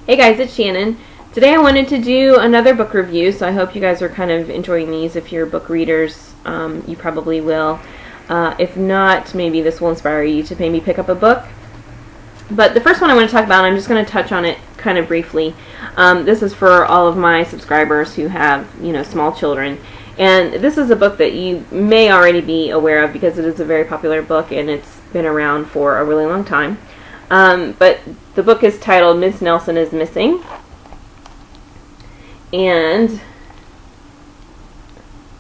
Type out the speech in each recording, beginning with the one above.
Hey guys, it's Shannon. Today I wanted to do another book review, so I hope you guys are kind of enjoying these. If you're book readers, you probably will. If not, maybe this will inspire you to maybe pick up a book. But the first one I want to talk about, I'm just going to touch on it kind of briefly. This is for all of my subscribers who have, small children. And this is a book that you may already be aware of because it is a very popular book and it's been around for a really long time. But the book is titled Miss Nelson is Missing. And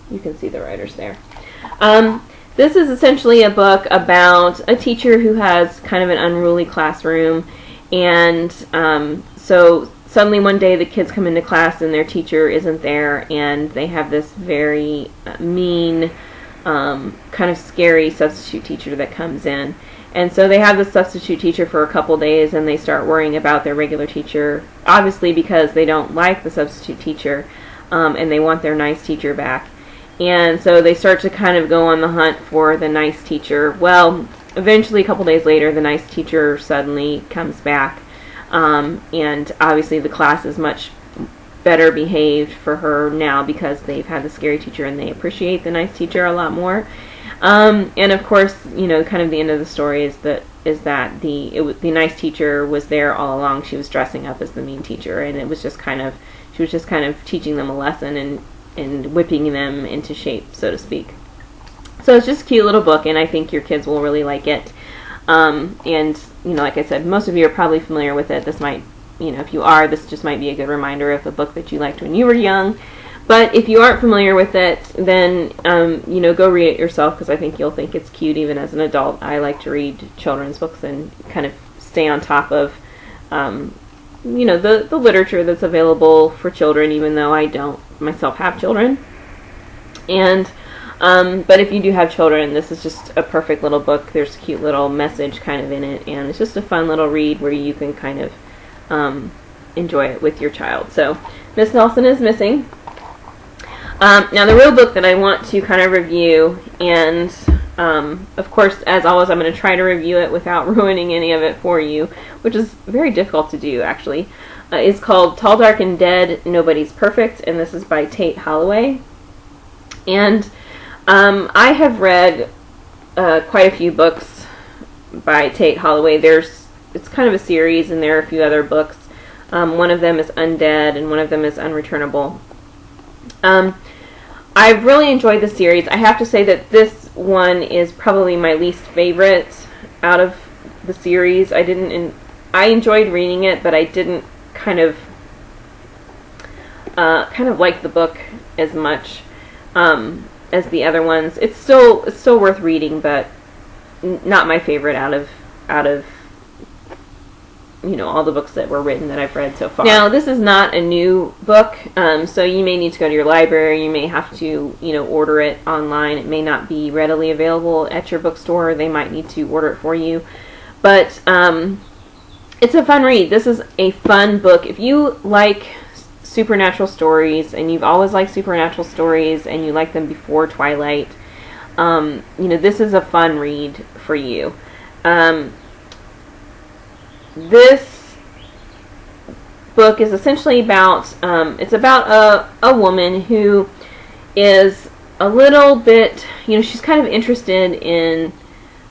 you can see the writers there. This is essentially a book about a teacher who has kind of an unruly classroom. And so suddenly one day the kids come into class and their teacher isn't there. And they have this very mean, kind of scary substitute teacher that comes in. And so they have the substitute teacher for a couple days and they start worrying about their regular teacher, obviously because they don't like the substitute teacher and they want their nice teacher back. And so they start to kind of go on the hunt for the nice teacher. Well, eventually a couple days later the nice teacher suddenly comes back and obviously the class is much better behaved for her now because they've had the scary teacher and they appreciate the nice teacher a lot more. And of course, kind of the end of the story is that the nice teacher was there all along. She was dressing up as the mean teacher, and she was just kind of teaching them a lesson and whipping them into shape, so to speak. So it's just a cute little book, and I think your kids will really like it. And like I said, most of you are probably familiar with it. This might, if you are, this just might be a good reminder of a book that you liked when you were young. But if you aren't familiar with it, then, go read it yourself because I think you'll think it's cute even as an adult. I like to read children's books and kind of stay on top of, the literature that's available for children, even though I don't myself have children. And, but if you do have children, this is just a perfect little book. There's a cute little message kind of in it, and it's just a fun little read where you can kind of enjoy it with your child. So, Miss Nelson is Missing. Now the real book that I want to kind of review, and of course, as always, I'm going to try to review it without ruining any of it for you, which is very difficult to do, actually, is called Tall, Dark, and Dead, Nobody's Perfect, and this is by Tate Holloway. And I have read quite a few books by Tate Holloway. It's kind of a series, and there are a few other books. One of them is Undead, and one of them is Unreturnable. I've really enjoyed the series. I have to say that this one is probably my least favorite out of the series. I enjoyed reading it, but I didn't kind of like the book as much as the other ones. It's still worth reading, but not my favorite out of all the books that were written that I've read so far. Now, this is not a new book, so you may need to go to your library. You may have to, order it online. It may not be readily available at your bookstore. They might need to order it for you. But it's a fun read. This is a fun book. If you like supernatural stories, and you've always liked supernatural stories, and you like them before Twilight, this is a fun read for you. This book is essentially about, it's about a woman who is a little bit, she's kind of interested in,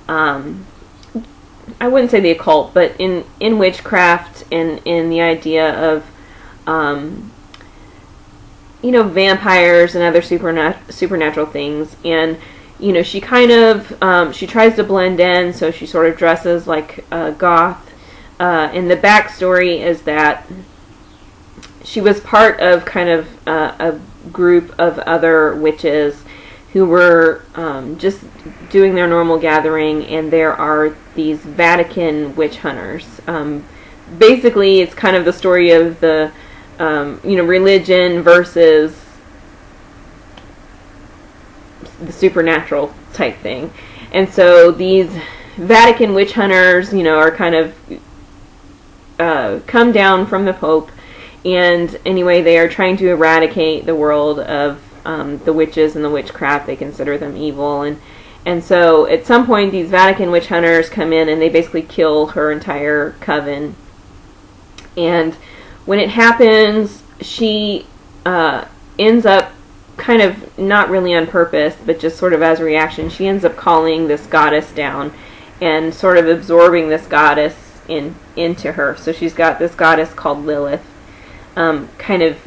I wouldn't say the occult, but in witchcraft and in the idea of, vampires and other supernatural things. And, she kind of, she tries to blend in, so she sort of dresses like a goth. And the backstory is that she was part of kind of a group of other witches who were just doing their normal gathering, and there are these Vatican witch hunters. Basically, it's kind of the story of the religion versus the supernatural type thing. And so these Vatican witch hunters, are kind of come down from the Pope, and anyway, they are trying to eradicate the world of the witches and the witchcraft. They consider them evil, and so at some point these Vatican witch hunters come in and they basically kill her entire coven. And when it happens, she ends up, kind of not really on purpose, but just sort of as a reaction, she ends up calling this goddess down and sort of absorbing this goddess into her. So she's got this goddess called Lilith kind of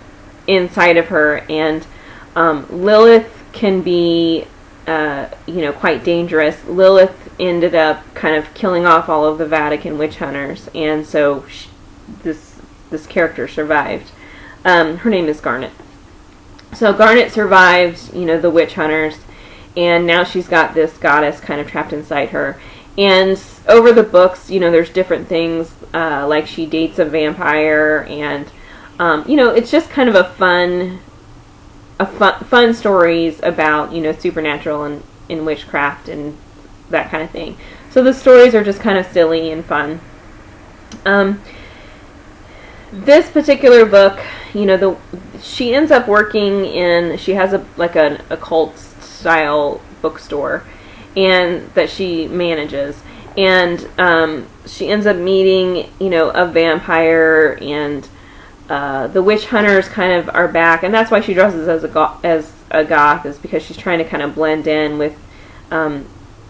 inside of her, and Lilith can be quite dangerous. Lilith ended up kind of killing off all of the Vatican witch hunters, and so this character survived. Her name is Garnet. So Garnet survived, the witch hunters, and now she's got this goddess kind of trapped inside her. And over the books, there's different things, like she dates a vampire, and it's just kind of fun stories about, supernatural and witchcraft and that kind of thing. So the stories are just kind of silly and fun. This particular book, she ends up working she has an occult style bookstore, and that she manages, and she ends up meeting, a vampire, and the witch hunters kind of are back, and that's why she dresses as a goth, is because she's trying to kind of blend in with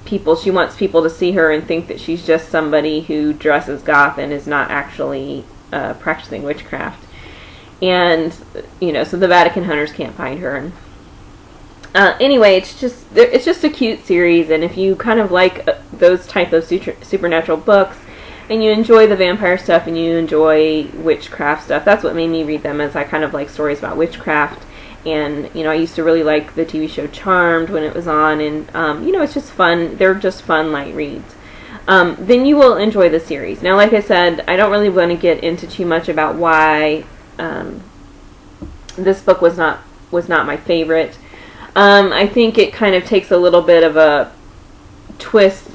people. She wants people to see her and think that she's just somebody who dresses goth and is not actually practicing witchcraft. And so the Vatican hunters can't find her. Anyway, it's just a cute series, and if you kind of like those type of supernatural books, and you enjoy the vampire stuff, and you enjoy witchcraft stuff, that's what made me read them, as I kind of like stories about witchcraft. And I used to really like the TV show Charmed when it was on, and it's just fun. They're just fun, light reads. Then you will enjoy the series. Now, like I said, I don't really want to get into too much about why this book was not my favorite. I think it kind of takes a little bit of a twist,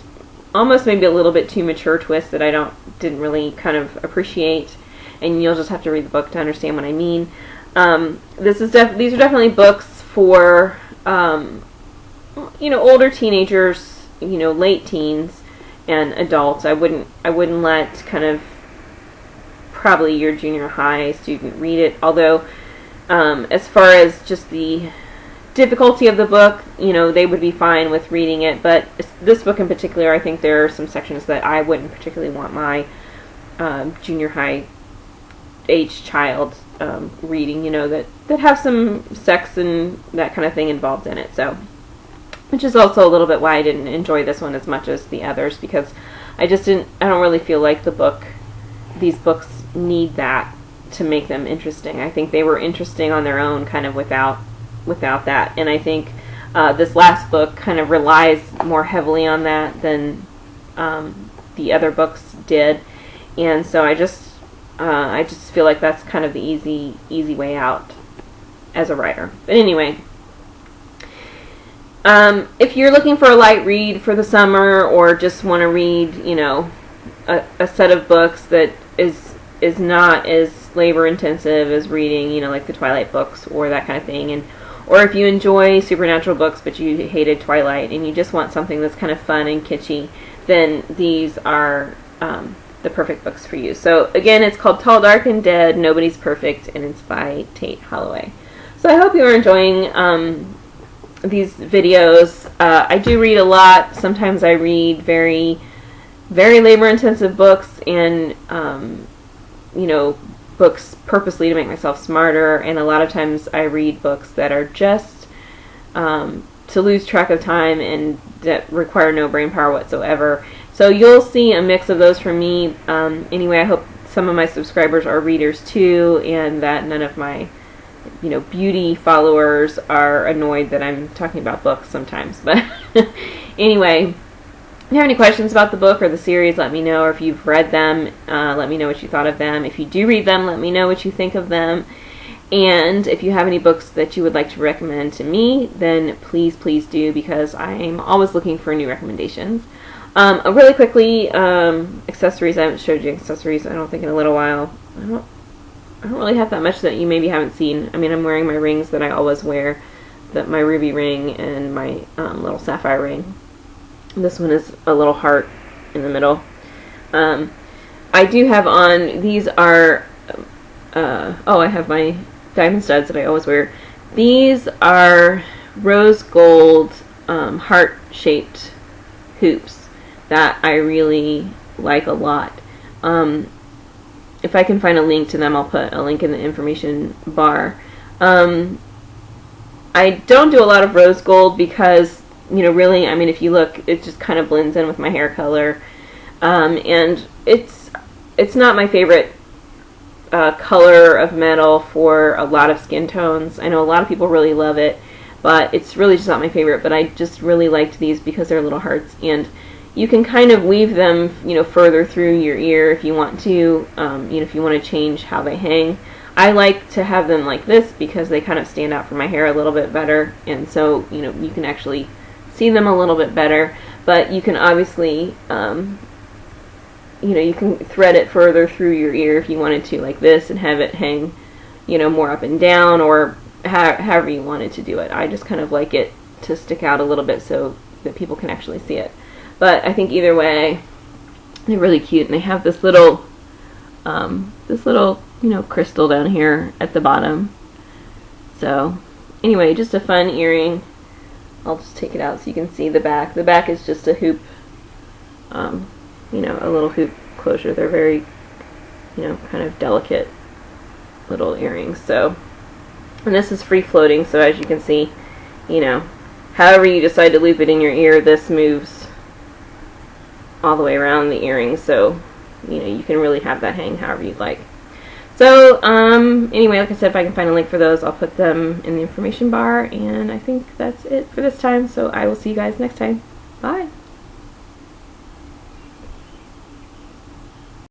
almost maybe a little bit too mature twist that I didn't really kind of appreciate, and you'll just have to read the book to understand what I mean. These are definitely books for older teenagers, late teens and adults. I wouldn't let kind of probably your junior high student read it, although as far as just the difficulty of the book, they would be fine with reading it. But this book in particular, I think there are some sections that I wouldn't particularly want my junior high age child reading, that have some sex and that kind of thing involved in it. So, which is also a little bit why I didn't enjoy this one as much as the others, because I don't really feel like these books need that to make them interesting. I think they were interesting on their own, kind of without that. And I think this last book kind of relies more heavily on that than the other books did. And so I just feel like that's kind of the easy way out as a writer. But anyway, if you're looking for a light read for the summer, or just want to read, a set of books that is not as labor intensive as reading, like the Twilight books or that kind of thing, or if you enjoy supernatural books but you hated Twilight and you just want something that's kind of fun and kitschy, then these are the perfect books for you. So again, it's called Tall, Dark, and Dead, Nobody's Perfect, and it's by Tate Holloway. So I hope you are enjoying these videos. I do read a lot. Sometimes I read very, very labor-intensive books, and books purposely to make myself smarter, and a lot of times I read books that are just to lose track of time and that require no brain power whatsoever. So you'll see a mix of those from me. Anyway, I hope some of my subscribers are readers too, and that none of my beauty followers are annoyed that I'm talking about books sometimes. But anyway, if you have any questions about the book or the series, let me know. Or if you've read them, let me know what you thought of them. If you do read them, let me know what you think of them. And if you have any books that you would like to recommend to me, then please do, because I'm always looking for new recommendations. Really quickly, accessories. I haven't showed you accessories, I don't think, in a little while. I don't really have that much that you maybe haven't seen. I mean, I'm wearing my rings that I always wear, my ruby ring and my little sapphire ring. This one is a little heart in the middle. I do have on, these are oh, I have my diamond studs that I always wear. These are rose gold heart-shaped hoops that I really like a lot. If I can find a link to them, I'll put a link in the information bar. I don't do a lot of rose gold because, you know, really, I mean, if you look, it just kind of blends in with my hair color. And it's not my favorite color of metal for a lot of skin tones. I know a lot of people really love it, but it's really just not my favorite. But I just really liked these because they're little hearts, and you can kind of weave them, you know, further through your ear if you want to. You know, if you want to change how they hang. I like to have them like this because they kind of stand out from my hair a little bit better, and so, you know, you can actually see them a little bit better. But you can obviously, you know, you can thread it further through your ear if you wanted to, like this, and have it hang, you know, more up and down, or however you wanted to do it. I just kind of like it to stick out a little bit so that people can actually see it. But I think either way, they're really cute, and they have this little, you know, crystal down here at the bottom. So anyway, just a fun earring. I'll just take it out so you can see the back. The back is just a hoop, you know, a little hoop closure. They're very, you know, kind of delicate little earrings. So, and this is free floating, so as you can see, you know, however you decide to loop it in your ear, this moves all the way around the earring, so, you know, you can really have that hang however you'd like. So, anyway, like I said, if I can find a link for those, I'll put them in the information bar, and I think that's it for this time, so I will see you guys next time. Bye!